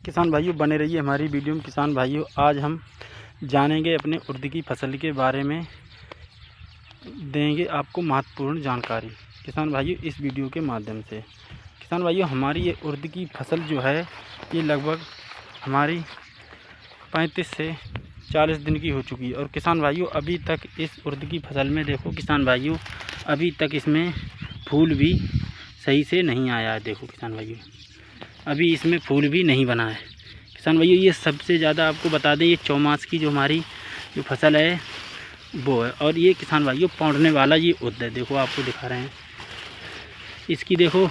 किसान भाइयों बने रहिए हमारी वीडियो में। किसान भाइयों आज हम जानेंगे अपने उर्द की फसल के बारे में, देंगे आपको महत्वपूर्ण जानकारी किसान भाइयों इस वीडियो के माध्यम से। किसान भाइयों हमारी ये उर्द की फसल जो है ये लगभग हमारी 35 से 40 दिन की हो चुकी है। और किसान भाइयों अभी तक इस उर्द की फसल में देखो किसान भाइयों, अभी तक इसमें फूल भी सही से नहीं आया है। देखो किसान भाइयों अभी इसमें फूल भी नहीं बना है। किसान भाइयों ये सबसे ज़्यादा आपको बता दें, ये चौमास की जो हमारी जो फसल है वो है। और ये किसान भाइयों पौंडने वाला ये उर्द है। देखो आपको दिखा रहे हैं, इसकी देखो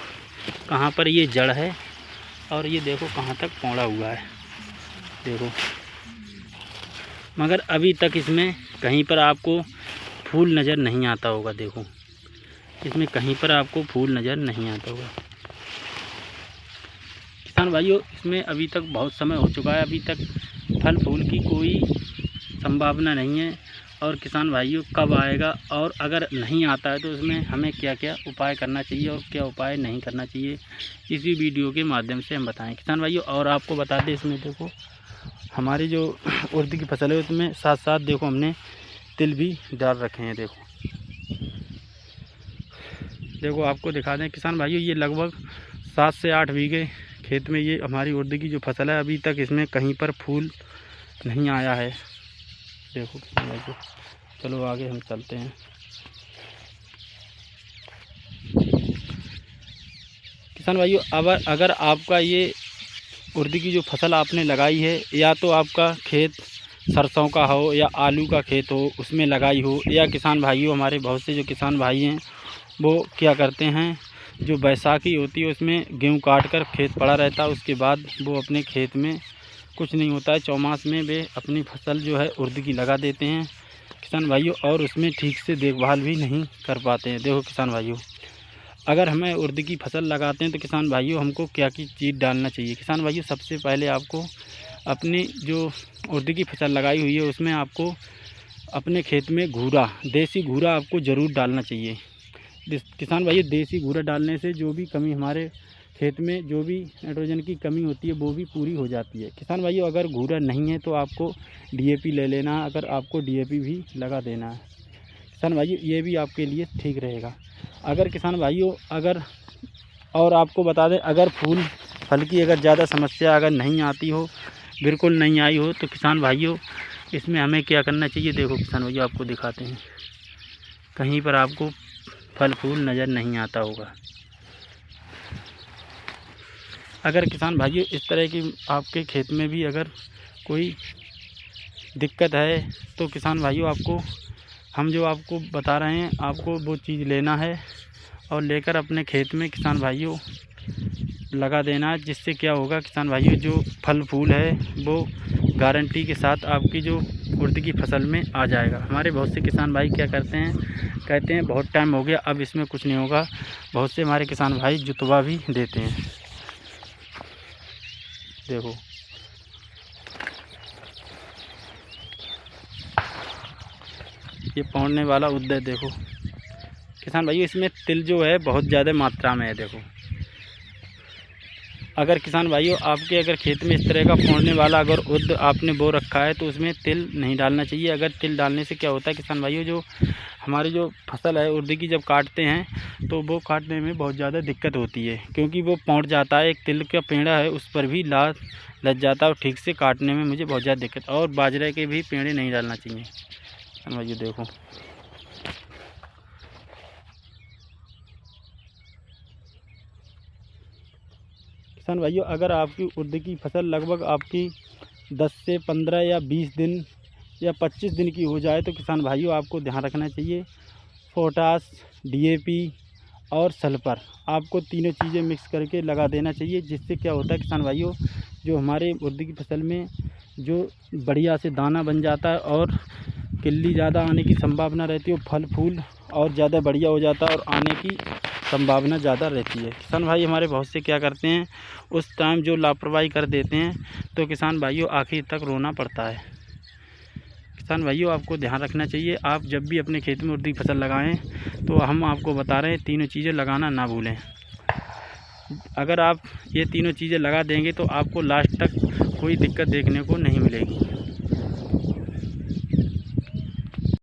कहाँ पर ये जड़ है और ये देखो कहाँ तक पौंड़ा हुआ है। देखो मगर अभी तक इसमें कहीं पर आपको फूल नज़र नहीं आता होगा। देखो इसमें कहीं पर आपको फूल नज़र नहीं आता होगा। किसान भाइयों इसमें अभी तक बहुत समय हो चुका है, अभी तक फल फूल की कोई संभावना नहीं है। और किसान भाइयों कब आएगा और अगर नहीं आता है तो उसमें हमें क्या क्या उपाय करना चाहिए और क्या उपाय नहीं करना चाहिए, इसी वीडियो के माध्यम से हम बताएं किसान भाइयों। और आपको बता दें इसमें देखो हमारी जो उर्द की फसल है उसमें साथ साथ देखो हमने तिल भी डाल रखे हैं। देखो आपको दिखा दें किसान भाइयों, ये लगभग 7 से 8 बीघे खेत में ये हमारी उर्द की जो फसल है, अभी तक इसमें कहीं पर फूल नहीं आया है। देखो किसान भाइयों चलो आगे हम चलते हैं। किसान भाइयों अगर आपका ये उर्द की जो फसल आपने लगाई है, या तो आपका खेत सरसों का हो या आलू का खेत हो उसमें लगाई हो, या किसान भाइयों हमारे बहुत से जो किसान भाई हैं वो क्या करते हैं, जो बैसाखी होती है उसमें गेहूँ काट कर खेत पड़ा रहता है, उसके बाद वो अपने खेत में कुछ नहीं होता है, चौमास में वे अपनी फसल जो है उर्द की लगा देते हैं किसान भाइयों, और उसमें ठीक से देखभाल भी नहीं कर पाते हैं। देखो किसान भाइयों अगर हमें उर्द की फसल लगाते हैं तो किसान भाइयों हमको क्या की चीज़ डालना चाहिए। किसान भाइयों सबसे पहले आपको अपनी जो उर्द की फसल लगाई हुई है उसमें आपको अपने खेत में घूरा, देसी घूरा आपको ज़रूर डालना चाहिए। किसान भाइयों देसी घूरा डालने से जो भी कमी हमारे खेत में जो भी नाइट्रोजन की कमी होती है वो भी पूरी हो जाती है। किसान भाइयों अगर घूरा नहीं है तो आपको डीएपी ले लेना है, अगर आपको डीएपी भी लगा देना है किसान भाइयों, ये भी आपके लिए ठीक रहेगा। अगर किसान भाइयों और आपको बता दें, अगर फल की अगर ज़्यादा समस्या अगर नहीं आती हो, बिल्कुल नहीं आई हो, तो किसान भाइयों इसमें हमें क्या करना चाहिए। देखो किसान भाइयों आपको दिखाते हैं, कहीं पर आपको फल फूल नज़र नहीं आता होगा। अगर किसान भाइयों इस तरह की आपके खेत में भी अगर कोई दिक्कत है तो किसान भाइयों हम जो आपको बता रहे हैं आपको वो चीज़ लेना है और लेकर अपने खेत में किसान भाइयों लगा देना है, जिससे क्या होगा किसान भाइयों जो फल फूल है वो गारंटी के साथ आपकी जो उर्द की फसल में आ जाएगा। हमारे बहुत से किसान भाई क्या करते हैं, कहते हैं बहुत टाइम हो गया अब इसमें कुछ नहीं होगा। बहुत से हमारे किसान भाई जुतवा भी देते हैं। देखो ये पौंडने वाला उर्द है। देखो किसान भाइयों इसमें तिल जो है बहुत ज़्यादा मात्रा में है। देखो अगर किसान भाइयों आपके अगर खेत में इस तरह का पौंडने वाला अगर उर्द आपने बो रखा है तो उसमें तिल नहीं डालना चाहिए। अगर तिल डालने से क्या होता है किसान भाइयों, जो हमारी जो फसल है उर्द की जब काटते हैं तो वो काटने में बहुत ज़्यादा दिक्कत होती है, क्योंकि वो पौंड जाता है। एक तिल का पेड़ा है उस पर भी लात लग जाता है और ठीक से काटने में मुझे बहुत ज़्यादा दिक्कत। और बाजरे के भी पेड़े नहीं डालना चाहिए किसान भाइयों। देखो किसान भाइयों अगर आपकी उर्द की फसल लगभग आपकी 10 से 15 या 20 दिन या 25 दिन की हो जाए तो किसान भाइयों आपको ध्यान रखना चाहिए, पोटास, डीएपी और सल्फर आपको तीनों चीज़ें मिक्स करके लगा देना चाहिए। जिससे क्या होता है किसान भाइयों, जो हमारे उर्द की फसल में जो बढ़िया से दाना बन जाता है और किल्ली ज़्यादा आने की संभावना रहती है, फल फूल और ज़्यादा बढ़िया हो जाता है और आने की संभावना ज़्यादा रहती है। किसान भाई हमारे बहुत से क्या करते हैं, उस टाइम जो लापरवाही कर देते हैं तो किसान भाइयों आखिर तक रोना पड़ता है। किसान भाइयों आपको ध्यान रखना चाहिए, आप जब भी अपने खेत में उर्द की फसल लगाएं तो हम आपको बता रहे हैं तीनों चीज़ें लगाना ना भूलें। अगर आप ये तीनों चीज़ें लगा देंगे तो आपको लास्ट तक कोई दिक्कत देखने को नहीं मिलेगी।